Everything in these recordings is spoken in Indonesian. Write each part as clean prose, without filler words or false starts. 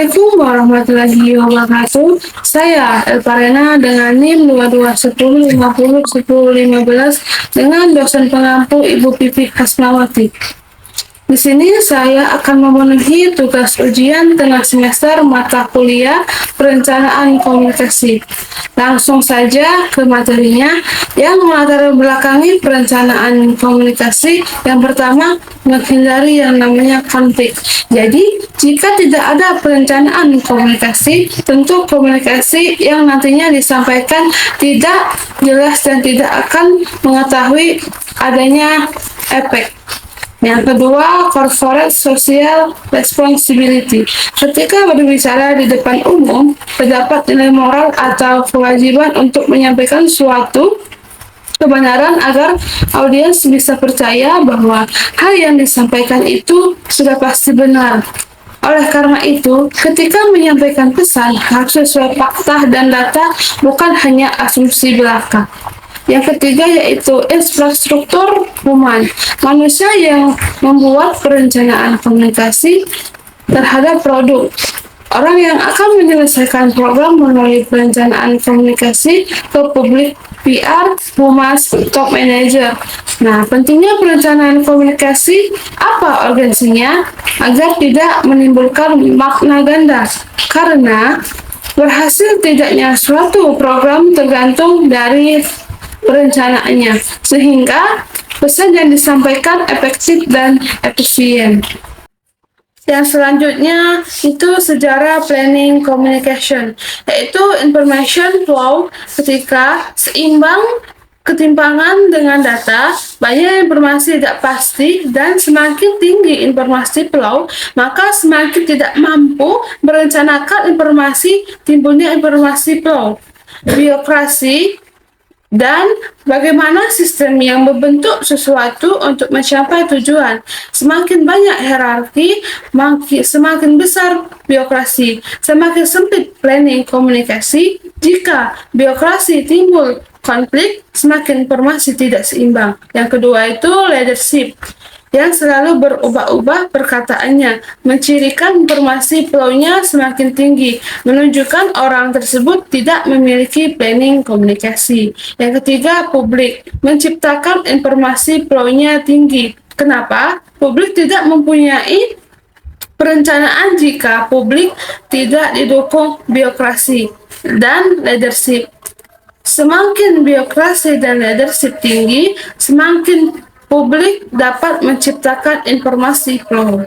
Assalamualaikum warahmatullahi wabarakatuh. Saya Elparena dengan NIM 2210501015 dengan dosen pengampu Ibu Pipi Hasnawati. Di sini saya akan memenuhi tugas ujian tengah semester mata kuliah perencanaan komunikasi. Langsung saja ke materinya yang melatar belakangi perencanaan komunikasi. Yang pertama, menghindari yang namanya konflik. Jadi, jika tidak ada perencanaan komunikasi, tentu komunikasi yang nantinya disampaikan tidak jelas dan tidak akan mengetahui adanya efek. Yang kedua, corporate social responsibility. Ketika berbicara di depan umum, terdapat nilai moral atau kewajiban untuk menyampaikan suatu kebenaran agar audiens bisa percaya bahwa hal yang disampaikan itu sudah pasti benar. Oleh karena itu, ketika menyampaikan pesan harus sesuai fakta dan data, bukan hanya asumsi belaka. Yang ketiga yaitu infrastruktur human, manusia yang membuat perencanaan komunikasi terhadap produk. Orang yang akan menyelesaikan program melalui perencanaan komunikasi ke publik, PR, humas, top manager. Nah, pentingnya perencanaan komunikasi apa urgensinya agar tidak menimbulkan makna ganda? Karena berhasil tidaknya suatu program tergantung dari perencanaannya, sehingga pesan yang disampaikan efektif dan efisien. Yang selanjutnya itu sejarah planning communication, yaitu information flow ketika seimbang ketimpangan dengan data, banyak informasi tidak pasti, dan semakin tinggi informasi flow, maka semakin tidak mampu merencanakan informasi, timbulnya informasi flow. Birokrasi dan bagaimana sistem yang membentuk sesuatu untuk mencapai tujuan. Semakin banyak hierarki, semakin besar birokrasi. Semakin sempit planning komunikasi. Jika birokrasi timbul konflik, semakin informasi tidak seimbang. Yang kedua itu leadership, yang selalu berubah-ubah perkataannya, mencirikan informasi flow-nya semakin tinggi, menunjukkan orang tersebut tidak memiliki planning komunikasi. Yang ketiga, publik, menciptakan informasi flow-nya tinggi. Kenapa? Publik tidak mempunyai perencanaan jika publik tidak didukung birokrasi dan leadership. Semakin birokrasi dan leadership tinggi, semakin publik dapat menciptakan informasi flow.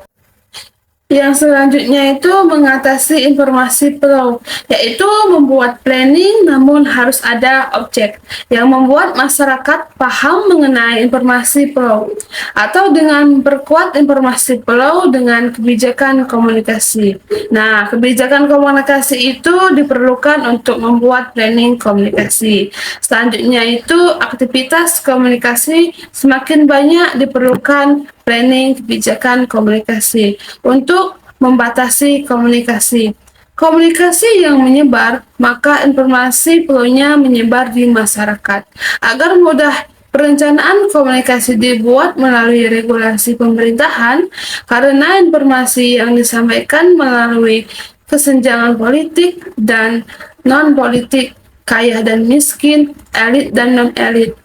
Yang selanjutnya itu mengatasi informasi flow, yaitu membuat planning namun harus ada objek yang membuat masyarakat paham mengenai informasi flow, atau dengan perkuat informasi flow dengan kebijakan komunikasi. Nah, kebijakan komunikasi itu diperlukan untuk membuat planning komunikasi. Selanjutnya itu aktivitas komunikasi, semakin banyak diperlukan planning kebijakan komunikasi untuk membatasi komunikasi. Komunikasi yang menyebar, maka informasi flow-nya menyebar di masyarakat. Agar mudah, perencanaan komunikasi dibuat melalui regulasi pemerintahan, karena informasi yang disampaikan melalui kesenjangan politik dan non-politik, kaya dan miskin, elit dan non-elit.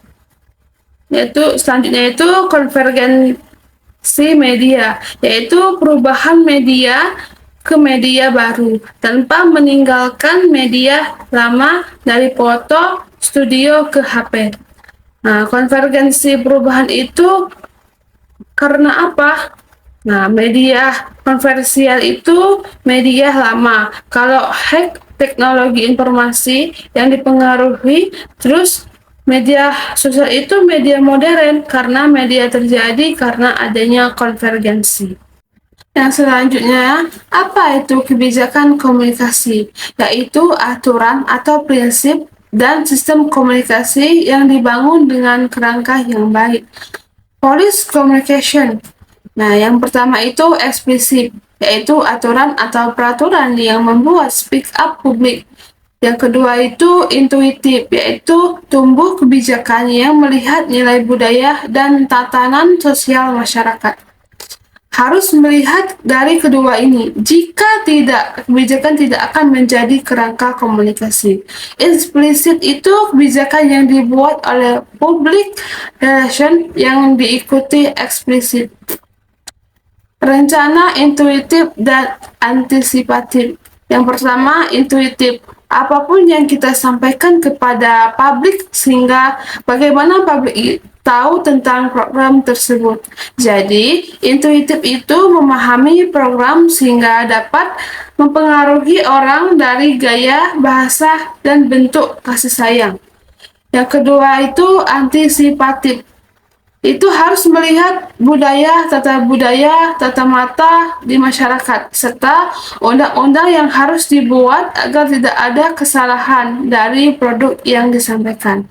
Selanjutnya itu konvergensi media, yaitu perubahan media ke media baru tanpa meninggalkan media lama dari foto, studio ke HP. Nah, konvergensi perubahan itu karena apa? Nah, media konversial itu media lama. Kalau hack teknologi informasi yang dipengaruhi, terus media sosial itu media modern karena media terjadi karena adanya konvergensi. Yang selanjutnya, apa itu kebijakan komunikasi? Yaitu aturan atau prinsip dan sistem komunikasi yang dibangun dengan kerangka yang baik. Policy communication. Nah, yang pertama itu eksplisit, yaitu aturan atau peraturan yang membuat speak up publik. Yang kedua itu intuitif, yaitu tumbuh kebijakan yang melihat nilai budaya dan tatanan sosial masyarakat. harus melihat dari kedua ini. Jika tidak, kebijakan tidak akan menjadi kerangka komunikasi. Implicit itu kebijakan yang dibuat oleh public relation yang diikuti eksplisit. Rencana intuitif dan antisipatif. Yang pertama, intuitif. Apapun yang kita sampaikan kepada publik sehingga bagaimana publik tahu tentang program tersebut. Jadi, intuitif itu memahami program sehingga dapat mempengaruhi orang dari gaya, bahasa, dan bentuk kasih sayang. Yang kedua itu antisipatif. Itu harus melihat budaya, tata mata di masyarakat, serta undang-undang yang harus dibuat agar tidak ada kesalahan dari produk yang disampaikan.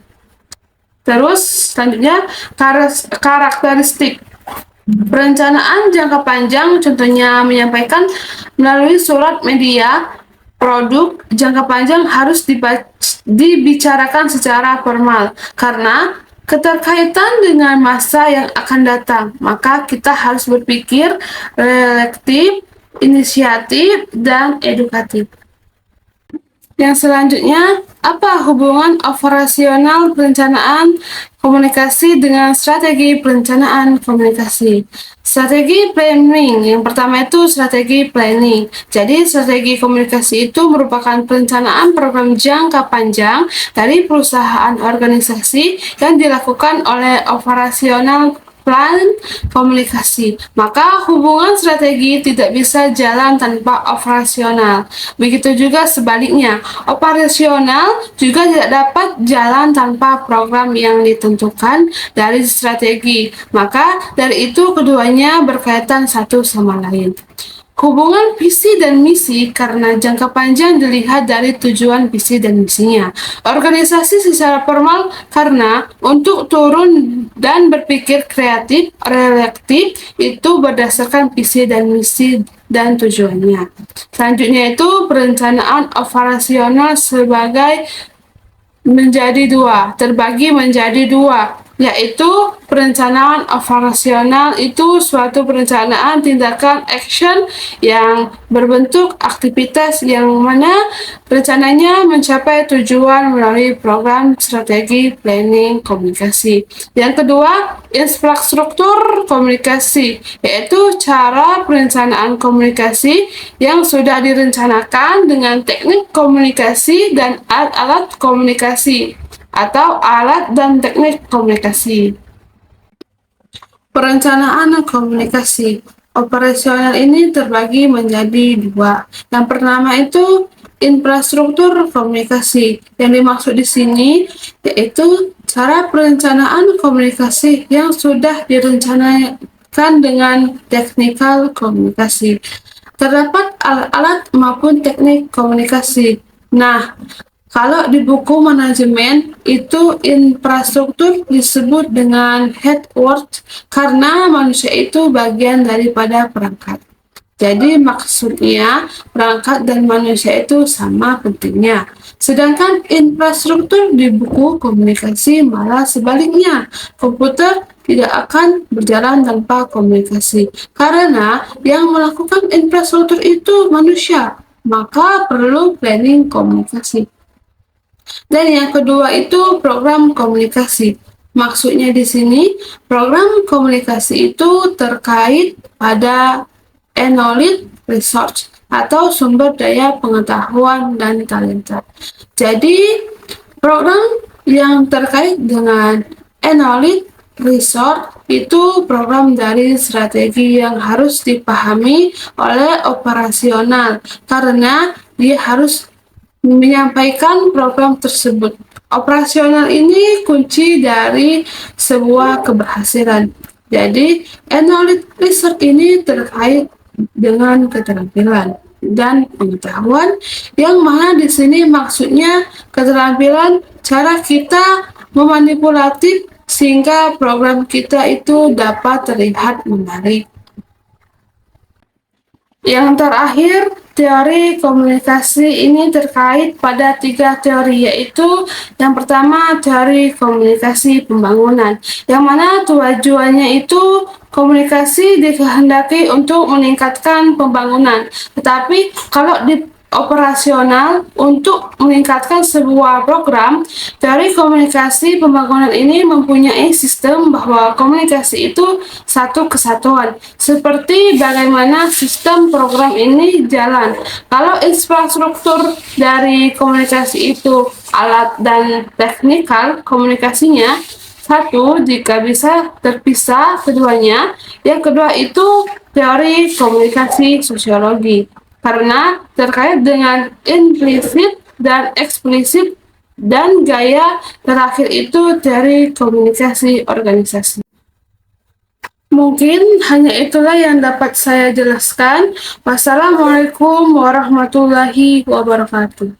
Terus selanjutnya karakteristik perencanaan jangka panjang, contohnya menyampaikan melalui surat media. Produk jangka panjang harus dibicarakan secara formal karena keterkaitan dengan masa yang akan datang. Maka kita harus berpikir reflektif, inisiatif, dan edukatif. Yang selanjutnya, apa hubungan operasional perencanaan komunikasi dengan strategi perencanaan komunikasi? Strategi planning, yang pertama itu strategi planning. Jadi, strategi komunikasi itu merupakan perencanaan program jangka panjang dari perusahaan organisasi yang dilakukan oleh operasional plan komunikasi. Maka hubungan strategi tidak bisa jalan tanpa operasional. Begitu juga sebaliknya, operasional juga tidak dapat jalan tanpa program yang ditentukan dari strategi. Maka dari itu keduanya berkaitan satu sama lain. Hubungan visi dan misi karena jangka panjang dilihat dari tujuan visi dan misinya. Organisasi secara formal karena untuk turun dan berpikir kreatif, reflektif itu berdasarkan visi dan misi dan tujuannya. Selanjutnya itu perencanaan operasional sebagai terbagi menjadi dua, yaitu perencanaan operasional itu suatu perencanaan tindakan action yang berbentuk aktivitas yang mana rencananya mencapai tujuan melalui program strategi planning komunikasi. Yang kedua, infrastruktur komunikasi, yaitu cara perencanaan komunikasi yang sudah direncanakan dengan teknik komunikasi dan alat-alat komunikasi atau alat dan teknik komunikasi. Perencanaan komunikasi operasional ini terbagi menjadi dua. Yang pertama itu infrastruktur komunikasi. Yang dimaksud di sini yaitu cara perencanaan komunikasi yang sudah direncanakan dengan teknikal komunikasi. Terdapat alat-alat maupun teknik komunikasi. Nah, kalau di buku manajemen itu infrastruktur disebut dengan headword karena manusia itu bagian daripada perangkat. Jadi maksudnya perangkat dan manusia itu sama pentingnya. Sedangkan infrastruktur di buku komunikasi malah sebaliknya. Komputer tidak akan berjalan tanpa komunikasi karena yang melakukan infrastruktur itu manusia. Maka perlu planning komunikasi. Dan yang kedua itu program komunikasi. Maksudnya di sini program komunikasi itu terkait pada knowledge research atau sumber daya pengetahuan dan talenta. Jadi program yang terkait dengan knowledge research itu program dari strategi yang harus dipahami oleh operasional karena dia harus menyampaikan program tersebut. Operasional ini kunci dari sebuah keberhasilan. Jadi, knowledge research ini terkait dengan keterampilan dan pengetahuan yang mana di sini maksudnya keterampilan cara kita memanipulatif sehingga program kita itu dapat terlihat menarik. Yang terakhir, teori komunikasi ini terkait pada 3 teori, yaitu yang pertama teori komunikasi pembangunan, yang mana tujuannya itu komunikasi dikehendaki untuk meningkatkan pembangunan, tetapi kalau di operasional untuk meningkatkan sebuah program, teori komunikasi pembangunan ini mempunyai sistem bahwa komunikasi itu satu kesatuan, seperti bagaimana sistem program ini jalan. Kalau infrastruktur dari komunikasi itu alat dan teknikal komunikasinya, satu, jika bisa terpisah keduanya. Yang kedua itu teori komunikasi sosiologi, karena terkait dengan implisit dan eksplisit, dan gaya terakhir itu teori komunikasi organisasi. Mungkin hanya itulah yang dapat saya jelaskan. Wassalamualaikum warahmatullahi wabarakatuh.